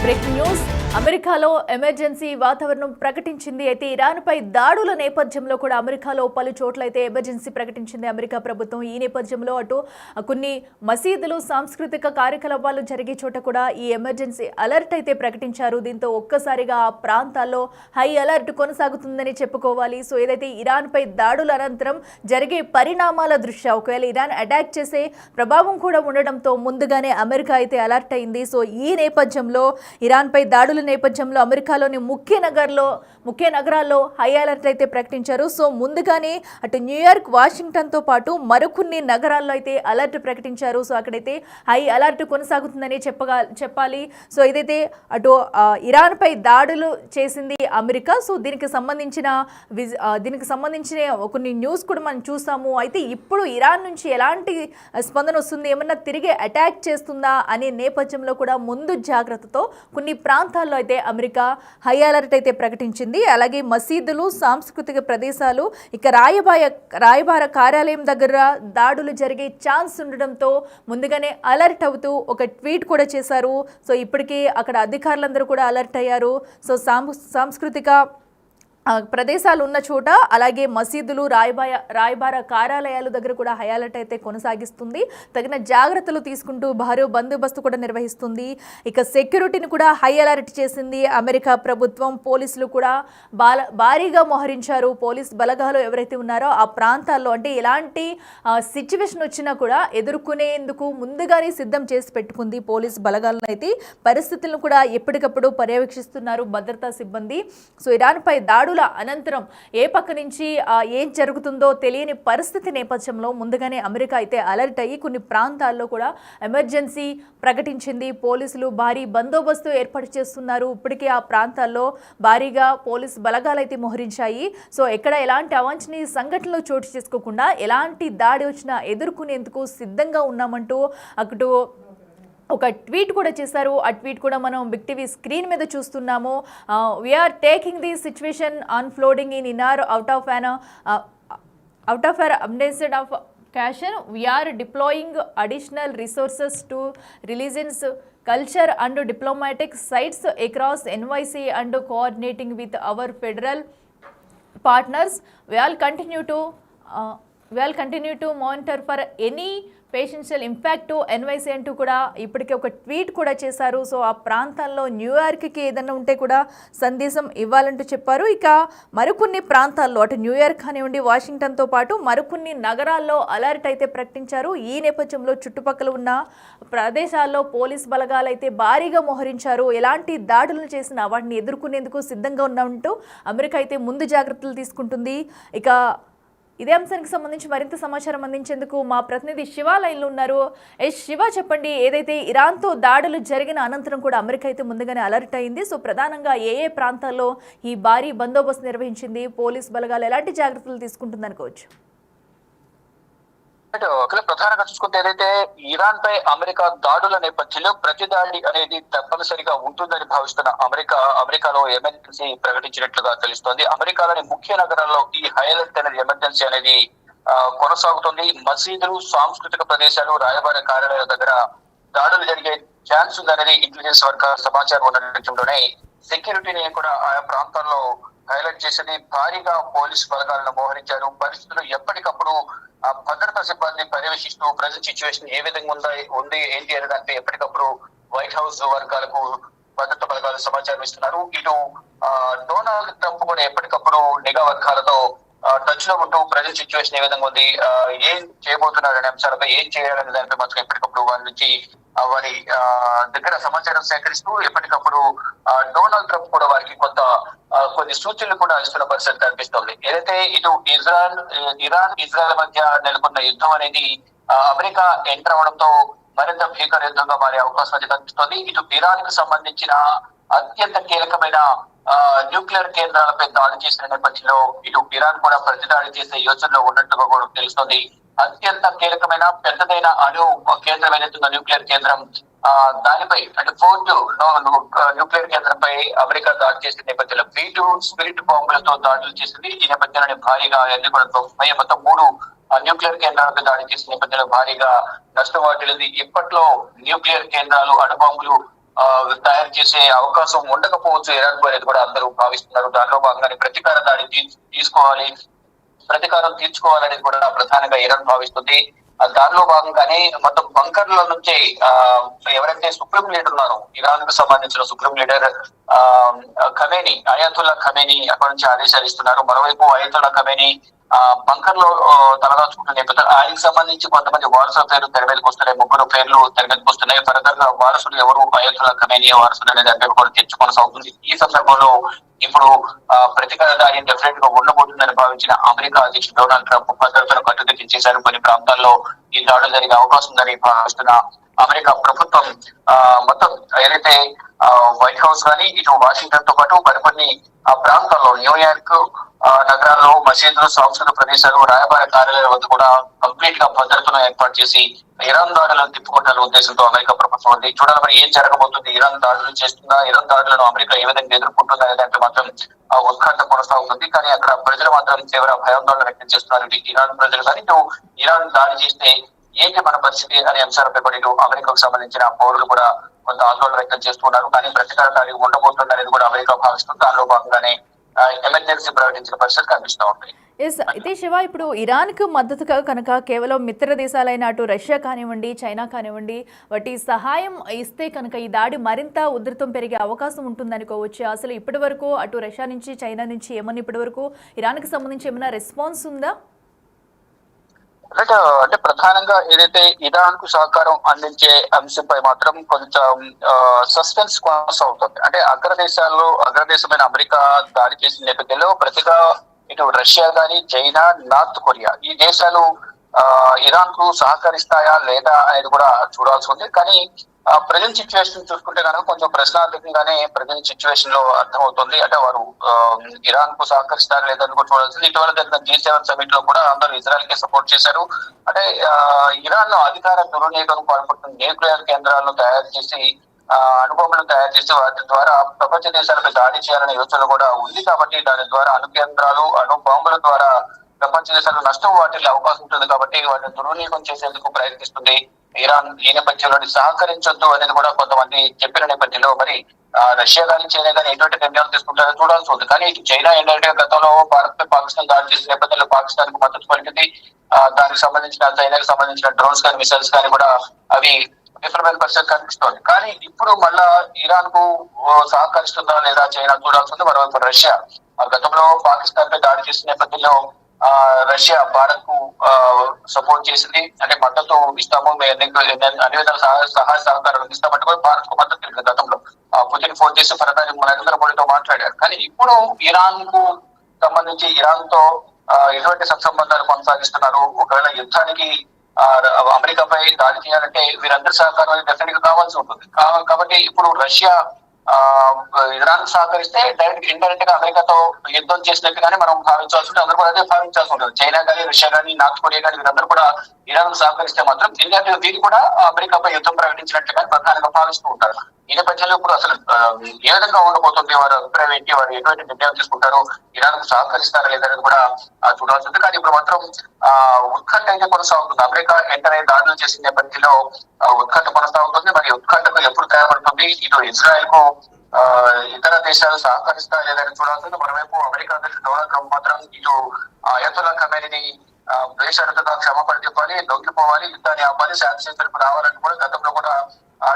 Breaking news అమెరికాలో emergency వాతావరణం ప్రకటించింది. అయితే ఇరాన్పై దాడుల నేపథ్యంలో కూడా అమెరికాలో పలు చోట్ల అయితే ఎమర్జెన్సీ ప్రకటించింది అమెరికా ప్రభుత్వం. ఈ నేపథ్యంలో అటు కొన్ని మసీదులు సాంస్కృతిక కార్యకలాపాలు జరిగే చోట కూడా ఈ ఎమర్జెన్సీ అలర్ట్ అయితే ప్రకటించారు. దీంతో ఒక్కసారిగా ఆ ప్రాంతాల్లో హై అలర్ట్ కొనసాగుతుందని చెప్పుకోవాలి. సో ఏదైతే ఇరాన్పై దాడుల అనంతరం జరిగే పరిణామాల దృష్ట్యా ఒకవేళ ఇరాన్ అటాక్ చేసే ప్రభావం కూడా ఉండడంతో ముందుగానే అమెరికా అయితే అలర్ట్ అయింది. సో ఈ నేపథ్యంలో ఇరాన్పై దాడుల నేపథ్యంలో అమెరికాలోని ముఖ్య నగరాల్లో హై అలర్ట్ అయితే ప్రకటించారు. సో ముందుగానే అటు న్యూయార్క్, వాషింగ్టన్తో పాటు మరికొన్ని నగరాల్లో అయితే అలర్ట్ ప్రకటించారు. సో అక్కడైతే హై అలర్ట్ కొనసాగుతుందని చెప్పాలి. సో ఇదైతే అటు ఇరాన్పై దాడులు చేసింది అమెరికా. సో దీనికి సంబంధించిన కొన్ని న్యూస్ కూడా మనం చూసాము. అయితే ఇప్పుడు ఇరాన్ నుంచి ఎలాంటి స్పందన వస్తుంది, ఏమన్నా తిరిగి అటాక్ చేస్తుందా అనే నేపథ్యంలో కూడా ముందు జాగ్రత్తతో కొన్ని ప్రాంతాల్లో అయితే అమెరికా హై అలర్ట్ అయితే ప్రకటించింది. అలాగే మసీదులు, సాంస్కృతిక ప్రదేశాలు, ఇక రాయబార కార్యాలయం దగ్గర దాడులు జరిగే ఛాన్స్ ఉండడంతో ముందుగానే అలర్ట్ అవుతూ ఒక ట్వీట్ కూడా చేశారు. సో ఇప్పటికీ అక్కడ అధికారులందరూ కూడా అలర్ట్ అయ్యారు. సో సాంస్కృతిక ప్రదేశాలు ఉన్న చోట అలాగే మసీదులు, రాయబార కార్యాలయాల దగ్గర కూడా హై అలర్ట్ అయితే కొనసాగిస్తుంది. తగిన జాగ్రత్తలు తీసుకుంటూ భారీ బందోబస్తు కూడా నిర్వహిస్తుంది. ఇక సెక్యూరిటీని కూడా హై అలర్ట్ చేసింది అమెరికా ప్రభుత్వం. పోలీసులు కూడా భారీగా మోహరించారు. పోలీస్ బలగాలు ఎవరైతే ఉన్నారో ఆ ప్రాంతాల్లో అంటే ఎలాంటి సిచ్యువేషన్ వచ్చినా కూడా ఎదుర్కొనేందుకు ముందుగానే సిద్ధం చేసి పెట్టుకుంది పోలీస్ బలగాలను. అయితే పరిస్థితులను కూడా ఎప్పటికప్పుడు పర్యవేక్షిస్తున్నారు భద్రతా సిబ్బంది. సో ఇరాన్పై దాడుల అనంతరం ఏ పక్క నుంచి ఏం జరుగుతుందో తెలియని పరిస్థితి నేపథ్యంలో ముందుగానే అమెరికా అయితే అలర్ట్ అయ్యి కొన్ని ప్రాంతాల్లో కూడా ఎమర్జెన్సీ ప్రకటించింది. పోలీసులు భారీ బందోబస్తు ఏర్పాటు చేస్తున్నారు. ఇప్పటికే ఆ ప్రాంతాల్లో భారీగా పోలీసు బలగాలు అయితే మోహరించాయి. సో ఎక్కడ ఎలాంటి అవాంఛనీయ సంఘటనలు చోటు చేసుకోకుండా ఎలాంటి దాడి వచ్చినా ఎదుర్కొనేందుకు సిద్ధంగా ఉన్నామంటూ అటు ఒక ట్వీట్ కూడా చేశారు. ఆ ట్వీట్ కూడా మనం బిగ్ టీవీ స్క్రీన్ మీద చూస్తున్నాము. We're taking the situation unfolding in are out of our updated of caution. We're deploying additional resources to religions, culture and diplomatic sites across NYC and coordinating with our federal partners. We will continue to monitor for any potential impact to NYC అంటూ కూడా ఇప్పటికే ఒక tweet కూడా చేశారు. So ఆ ప్రాంతాల్లో న్యూయార్క్కి ఏదైనా ఉంటే కూడా సందేశం ఇవ్వాలంటూ చెప్పారు. ఇక మరికొన్ని ప్రాంతాల్లో అటు న్యూయార్క్ కానివ్వండి, వాషింగ్టన్తో పాటు మరికొన్ని నగరాల్లో అలర్ట్ అయితే ప్రకటించారు. ఈ నేపథ్యంలో చుట్టుపక్కల ఉన్న ప్రదేశాల్లో పోలీస్ బలగాలు అయితే భారీగా మోహరించారు. ఎలాంటి దాడులు చేసినా వాటిని ఎదుర్కొనేందుకు సిద్ధంగా ఉన్నట్టు అమెరికా అయితే ముందు జాగ్రత్తలు తీసుకుంటుంది. ఇక ఇదే అంశానికి సంబంధించి మరింత సమాచారం అందించేందుకు మా ప్రతినిధి శివ లైన్లో ఉన్నారు. శివ, చెప్పండి, ఏదైతే ఇరాన్తో దాడులు జరిగిన అనంతరం కూడా అమెరికా అయితే ముందుగానే అలర్ట్ అయింది. సో ప్రధానంగా ఏ ప్రాంతాల్లో ఈ భారీ బందోబస్తు నిర్వహించింది, పోలీస్ బలగాలు ఎలాంటి జాగ్రత్తలు తీసుకుంటుందనుకోవచ్చు? ప్రధానంగా చూసుకుంటే ఏదైతే ఇరాన్ పై అమెరికా దాడుల నేపథ్యంలో ప్రతి దాడి అనేది తప్పనిసరిగా ఉంటుందని భావిస్తున్న అమెరికాలో ఎమర్జెన్సీ ప్రకటించినట్లుగా తెలుస్తోంది. అమెరికాలోని ముఖ్య నగరాల్లో ఈ హై అలర్ట్ అనేది ఎమర్జెన్సీ అనేది కొనసాగుతుంది. మసీదులు, సాంస్కృతిక ప్రదేశాలు, రాయబార కార్యాలయాల దగ్గర దాడులు జరిగే ఛాన్స్ ఉందనేది ఇంటెలిజెన్స్ వర్గాల సమాచారం ఉండటంతోనే సెక్యూరిటీని కూడా ఆయా ప్రాంతాల్లో హైలైట్ చేసింది. భారీగా పోలీసు బలగాలను మోహరించారు. పరిస్థితులు ఎప్పటికప్పుడు భద్రతా సిబ్బంది పర్యవేక్షిస్తూ ప్రజెంట్ సిచ్యువేషన్ ఏ విధంగా ఉంది ఏంటి అనే దానిపై ఎప్పటికప్పుడు వైట్ హౌస్ వర్గాలకు భద్రతా బలగాలు సమాచారం ఇస్తున్నారు. ఇటు డొనాల్డ్ ట్రంప్ కూడా ఎప్పటికప్పుడు నిఘా వర్గాలతో టచ్ లో ఉంటూ ప్రజెంట్ సిచ్యువేషన్ ఏ విధంగా ఉంది, ఏం చేయబోతున్నారు అనే అంశాలపై, ఏం చేయాలనే దానిపై మాత్రం ఎప్పటికప్పుడు వారి నుంచి వారి దగ్గర సమాచారం సేకరిస్తూ ఎప్పటికప్పుడు డొనాల్డ్ ట్రంప్ కూడా వారికి కొన్ని సూచనలు కూడా ఇస్తున్న పరిస్థితి కనిపిస్తోంది. ఏదైతే ఇటు ఇరాన్ ఇజ్రాయెల్ మధ్య నెలకొన్న యుద్ధం అనేది అమెరికా ఎంటర్ అవడంతో మరింత భీకర యుద్ధంగా మారే అవకాశం అయితే కనిపిస్తోంది. ఇటు ఇరాన్ కు సంబంధించిన అత్యంత కీలకమైన న్యూక్లియర్ కేంద్రాలపై దాడి చేసిన నేపథ్యంలో ఇటు ఇరాన్ కూడా ప్రతిదాడి చేసే యోచనలో ఉన్నట్టుగా కూడా తెలుస్తోంది. అత్యంత కీలకమైన పెద్దదైన అణు కేంద్రం ఏదైతుందో న్యూక్లియర్ కేంద్రం, దానిపై అంటే ఫోర్త్ న్యూక్లియర్ కేంద్రంపై అమెరికా దాడి చేసిన నేపథ్యంలో B2 స్పిరిట్ బాంబులతో దాడులు చేసింది. ఈ నేపథ్యంలోనే భారీగా అన్ని కూడా మొత్తం 3 న్యూక్లియర్ కేంద్రాలపై దాడి చేసిన నేపథ్యంలో భారీగా నష్టం వాటిల్లింది. ఇప్పట్లో న్యూక్లియర్ కేంద్రాలు, అణుబాంబులు ఆ, తయారు చేసే అవకాశం ఉండకపోవచ్చు ఇరాన్ అనేది కూడా అందరూ భావిస్తున్నారు. దానిలో భాగంగానే ప్రతీకార దాడి తీసుకోవాలి, ప్రతీకారం తీర్చుకోవాలనేది కూడా ప్రధానంగా ఇరాన్ భావిస్తుంది. దానిలో భాగంగానే మొత్తం బంకర్ల నుంచి ఆ ఎవరైతే సుప్రీం లీడర్ ఉన్నారో, ఇరాన్ కు సంబంధించిన సుప్రీం లీడర్ ఆ ఖమేని, అయాతుల్లా ఖమేని అక్కడి నుంచి ఆదేశాలు ఇస్తున్నారు. మరోవైపు అయాతుల్లా ఖమేని బంకర్ లో తలదాచుకుంటున్న నేపథ్యంలో ఆయనకి సంబంధించి కొంతమంది వారసుల పేర్లు తెర మీదకి వస్తున్నాయి. ముగ్గురు పేర్లు తెర మీదకి వస్తున్నాయి. ఫర్దర్ గా వారసులు ఎవరు, అయాతుల్లా ఖమేని వారసులు అనేది అందరూ కూడా చర్చ కొనసాగుతుంది. ఈ సందర్భంలో ఇప్పుడు ప్రతీకార దాడి డెఫినెట్ గా ఉండబోతుందని భావించిన అమెరికా అధ్యక్షుడు డొనాల్డ్ ట్రంప్ భద్రతను కట్టుదిట్టించేశారు. కొన్ని ప్రాంతాల్లో ఈ దాడులు జరిగే అవకాశం ఉందని భావిస్తున్న అమెరికా ప్రభుత్వం మొత్తం ఏదైతే వైట్ హౌస్ కానీ ఇటు వాషింగ్టన్ తో పాటు మరికొన్ని ప్రాంతాల్లో న్యూయార్క్ నగరాల్లో మసీదులు, సాంస్కృతిక ప్రదేశాలు, రాయబార కార్యాలయాల వద్ద కూడా కంప్లీట్ గా భద్రతను ఏర్పాటు చేసి ఇరాన్ దాడులను తిప్పుకోవాలనే ఉద్దేశంతో అమెరికా ప్రభుత్వం ఉంది. చూడాలి మరి ఏం జరగబోతుంది. ఇరాన్ దాడులు చేస్తుందా, ఇరాన్ దాడులను అమెరికా ఏ విధంగా ఎదుర్కొంటుందా అనే దాంట్లో మాత్రం ఉత్కంఠ కొనసాగుతుంది. కానీ అక్కడ ప్రజలు మాత్రం తీవ్ర భయాందోళన వ్యక్తం చేస్తున్నారు. ఇటు ఇరాన్ ప్రజలు కానీ ఇటు ఇరాన్ దాడి చేస్తే ఏంటి మన పరిస్థితి అనే అంశాలపై కూడా ఇటు అమెరికాకు సంబంధించిన పౌరులు కూడా కొంత ఆందోళన వ్యక్తం చేస్తున్నారు. కానీ ప్రతీకార దాడి ఉండబోతుంది అనేది కూడా అమెరికా భావిస్తుంది. దానిలో భాగంగానే ఎమర్జెన్సీ ప్రకటించిన పరిస్థితి కనిపిస్తూ ఉంటాయి. ఎస్, అయితే శివ, ఇప్పుడు ఇరాన్కు మద్దతుగా కనుక కేవలం మిత్ర దేశాలైన అటు రష్యా కానివ్వండి, చైనా కానివ్వండి, వాటి సహాయం ఇస్తే కనుక ఈ దాడి మరింత ఉధృతం పెరిగే అవకాశం ఉంటుందనుకోవచ్చు. అసలు ఇప్పటి వరకు అటు రష్యా నుంచి, చైనా నుంచి ఏమన్నా ఇప్పటి వరకు ఇరాన్కి సంబంధించి ఏమైనా రెస్పాన్స్ ఉందా? అంటే ప్రధానంగా ఏదైతే ఇరాన్ కు సహకారం అందించే అంశంపై మాత్రం కొంచెం సస్పెన్స్ కొనసాగుతుంది. అంటే అగ్రదేశమైన అమెరికా దాడి చేసిన నేపథ్యంలో ప్రతిగా ఇటు రష్యా గాని, చైనా, నార్త్ కొరియా ఈ దేశాలు ఇరాన్ కు సహకరిస్తాయా లేదా అనేది కూడా చూడాల్సి ఉంది. కానీ ప్రజెంట్ సిచ్యువేషన్ చూసుకుంటే కనుక కొంచెం ప్రశ్నార్థకంగానే ప్రజెంట్ సిచ్యువేషన్ లో అర్థమవుతుంది. అంటే వారు ఇరాన్ కు సహకరిస్తారు లేదని కూడా చూడాల్సింది. ఇటీవల జరిగిన G7 సమిట్ లో కూడా అందరూ ఇజ్రాయెల్ కి సపోర్ట్ చేశారు. అంటే ఇరాన్ లో అధికార దుర్వినియోగం పాల్పడుతున్న న్యూక్లియర్ కేంద్రాలను తయారు చేసి అనుభవాలను తయారు చేసి వాటి ద్వారా ప్రపంచ దేశాలకు దాడి చేయాలనే యోచన కూడా ఉంది. కాబట్టి దాని ద్వారా అణు కేంద్రాలు, అణు బాంబుల ద్వారా ప్రపంచ దేశాలు నష్టం వాటిల్లే అవకాశం ఉంటుంది. కాబట్టి వాటిని దుర్వినియోగం చేసేందుకు ప్రయత్నిస్తుంది ఇరాన్. ఈ నేపథ్యంలో సహకరించొద్దు అనేది కూడా కొంతమంది చెప్పిన నేపథ్యంలో మరి రష్యా కానీ, చైనా కానీ ఎటువంటి నిర్ణయాలు తీసుకుంటారో చూడాల్సి ఉంది. కానీ చైనా ఏంటంటే గతంలో భారత్ పై పాకిస్తాన్ దాడి చేసిన నేపథ్యంలో పాకిస్తాన్ కు మద్దతు పలికింది. దానికి సంబంధించిన చైనాకి సంబంధించిన డ్రోన్స్ కానీ, మిసైల్స్ కానీ కూడా అవి విఫలమైన పరిస్థితి కనిపిస్తోంది. కానీ ఇప్పుడు మళ్ళా ఇరాన్ కు సహకరిస్తుందా లేదా చైనా చూడాల్సింది. మరోవైపు రష్యా గతంలో పాకిస్తాన్ పై దాడి చేసిన నేపథ్యంలో రష్యా భారత్ కు సపోర్ట్ చేసింది. అంటే మద్దతు ఇస్తాము, అన్ని విధాల సహాయ సహకారం ఇస్తామంటే కూడా భారత్ కు మద్దతు తెలియదు. గతంలో పుతిన్ ఫోన్ చేసి ప్రధాని నరేంద్ర మోడీతో మాట్లాడారు. కానీ ఇప్పుడు ఇరాన్ కు సంబంధించి ఇరాన్ తో ఎటువంటి సత్సంబంధాలు కొనసాగిస్తున్నారు. ఒకవేళ యుద్ధానికి అమెరికాపై దాడి చేయాలంటే వీరందరి సహకారం డెఫినెట్ గా కావాల్సి ఉంటుంది. కాబట్టి ఇప్పుడు రష్యా ఇరాన్ సహకరిస్తే డైరెక్ట్ ఇండైరెక్ట్ గా అమెరికాతో యుద్ధం చేసినట్టుగానే మనం భావించాల్సి ఉంటుంది. అందరూ కూడా అదే భావించాల్సి ఉంటుంది. చైనా కానీ, రష్యా కానీ, నార్త్ కొరియా కానీ వీరందరూ కూడా ఇరాన్ సహకరిస్తే మాత్రం ఇండియా వీరు కూడా అమెరికాపై యుద్ధం ప్రకటించినట్టుగా ప్రధానంగా భావిస్తూ ఉంటారు. ఈ నేపథ్యంలో ఇప్పుడు అసలు ఏ విధంగా ఉండబోతుంది, వారి అభిప్రాయం ఏంటి, వారు ఎటువంటి నిర్ణయం తీసుకుంటారు, ఇరాన్ కు సహకరిస్తారా లేదనేది కూడా చూడాల్సి ఉంటుంది. కానీ ఇప్పుడు మాత్రం ఉత్కంఠ అయితే కొనసాగుతుంది. అమెరికా వెంటనే దాడులు చేసిన నేపథ్యంలో ఉత్కంఠ కొనసాగుతుంది. మరి ఉత్కంఠకు ఎప్పుడు తయారపడుతుంది, ఇటు ఇజ్రాయెల్ కు ఇతర దేశాలు సహకరిస్తారా లేదని చూడాల్సింది. మరోవైపు అమెరికా అధ్యక్షుడు డొనాల్డ్ ట్రంప్ మాత్రం ఇటు అయతుల్లా ఖమేనీని దేశార్థంగా క్షమాపణ చెప్పాలి, దొంగిపోవాలి, యుద్ధాన్ని ఆపాలి, శాంతి చర్చలకు రావాలని కూడా గతంలో కూడా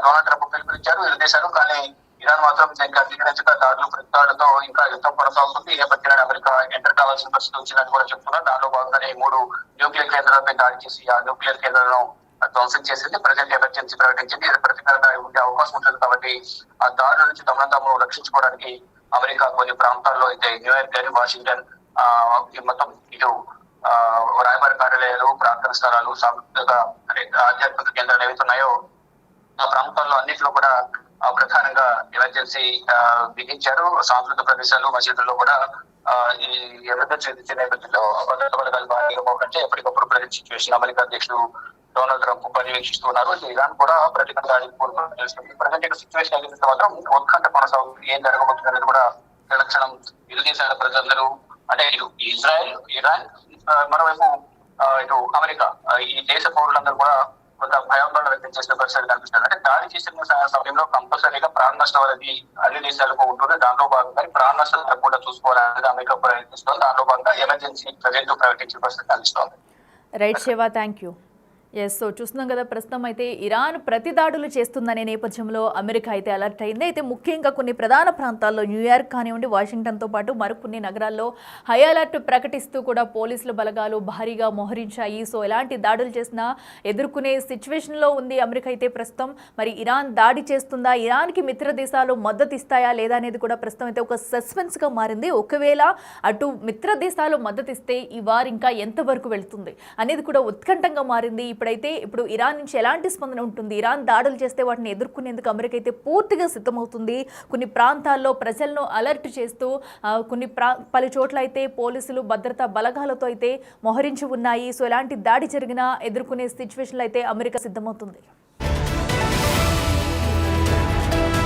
డొనాల్డ్ ట్రంప్ పిలుపునిచ్చారు ఇరు దేశాలు. కానీ ఇరాన్ మాత్రం దీనికి అంగీకరించక దాడులు ప్రతిదాడులతో ఇంకా యుద్ధం కొనసాగుతుంది. ఈ నేపథ్యంలో అమెరికా ఎంటర్ కావాల్సిన పరిస్థితి వచ్చిందని కూడా చెప్తున్నారు. దానిలో భాగంగానే 3 న్యూక్లియర్ కేంద్రాలపై దాడి చేసి ఆ న్యూక్లియర్ కేంద్రాలను ధ్వంసం చేసింది. ప్రజెంట్ ఎమర్జెన్సీ ప్రకటించింది. ఇది ప్రతికార దాడి ఉండే అవకాశం ఉంటుంది. కాబట్టి ఆ దాడుల నుంచి తమను తాము రక్షించుకోవడానికి అమెరికా కొన్ని ప్రాంతాల్లో అయితే న్యూయార్క్ కానీ, వాషింగ్టన్ మొత్తం ఇటు రాయబార కార్యాలయాలు, ప్రార్థన స్థలాలు, సాంస్కృతిక ఆధ్యాత్మిక కేంద్రాలు ఏవైతే ఉన్నాయో ఆ ప్రాంతాల్లో అన్నింటిలో కూడా ప్రధానంగా ఎమర్జెన్సీ విధించారు. సాంస్కృతిక ప్రదేశాలు, మసీదుల్లో కూడా ఈ ఎమర్జెన్సీ విధించిన నేపథ్యంలో భద్రతా బలగాలు భారీగా మోకంటే ఎప్పటికప్పుడు ప్రజెంట్ సిచ్యువేషన్ అమెరికా అధ్యక్షుడు డొనాల్డ్ ట్రంప్ పర్యవేక్షిస్తున్నారు. ఇరాన్ కూడా ప్రతికూల దాడికి పూనుకుంటుంది. ప్రజెంట్ సిచ్యువేషన్ అయితే మాత్రం ఉత్కంఠ కొనసాగుతుంది. ఏం జరగబోతుంది అనేది కూడా తక్షణం ఇరు దేశాల ప్రజలందరూ, అంటే ఇటు ఇజ్రాయెల్, ఇరాన్, మరోవైపు ఇటు అమెరికా, ఈ దేశ పౌరులందరూ కూడా కొంత భయాందోళన వ్యక్తం చేసిన పరిస్థితి కనిపిస్తుంది. అంటే దాడి చేసిన సమయంలో కంపల్సరీగా ప్రాణ నష్టం అనేది అన్ని దేశాలకు ఉంటుంది. దాంట్లో భాగంగా ప్రాణ నష్టం తప్పకుండా చూసుకోవాలనేది అమెరికా ప్రయత్నిస్తుంది. దాంట్లో భాగంగా ఎమర్జెన్సీ ప్రజెంట్ ప్రకటించిన పరిస్థితి కనిపిస్తోంది. Right Shiva, thank you. Yes, so చూస్తున్నాం కదా, ప్రస్తుతం అయితే ఇరాన్ ప్రతి దాడులు చేస్తుందనే నేపథ్యంలో అమెరికా అయితే అలర్ట్ అయింది. అయితే ముఖ్యంగా కొన్ని ప్రధాన ప్రాంతాల్లో న్యూయార్క్ కానివ్వండి, వాషింగ్టన్తో పాటు మరికొన్ని నగరాల్లో హై అలర్ట్ ప్రకటిస్తూ కూడా పోలీసుల బలగాలు భారీగా మోహరించాయి. సో ఎలాంటి దాడులు చేసినా ఎదుర్కొనే సిచ్యువేషన్లో ఉంది అమెరికా అయితే ప్రస్తుతం. మరి ఇరాన్ దాడి చేస్తుందా, ఇరాన్కి మిత్ర దేశాలు మద్దతు ఇస్తాయా లేదా అనేది కూడా ప్రస్తుతం అయితే ఒక సస్పెన్స్గా మారింది. ఒకవేళ అటు మిత్ర దేశాలు మద్దతు ఇస్తే ఈ వార్ ఇంకా ఎంతవరకు వెళ్తుంది అనేది కూడా ఉత్కంఠంగా మారింది. ఇప్పుడు ఇరాన్ నుంచి ఎలాంటి స్పందన ఉంటుంది, ఇరాన్ దాడులు చేస్తే వాటిని ఎదుర్కొనేందుకు అమెరికా అయితే పూర్తిగా సిద్ధమవుతుంది. కొన్ని ప్రాంతాల్లో ప్రజలను అలర్ట్ చేస్తూ పలు చోట్ల అయితే పోలీసులు భద్రతా బలగాలతో అయితే మోహరించి ఉన్నాయి. సో ఎలాంటి దాడి జరిగినా ఎదుర్కొనే సిచ్యువేషన్లో అయితే అమెరికా సిద్ధమవుతుంది.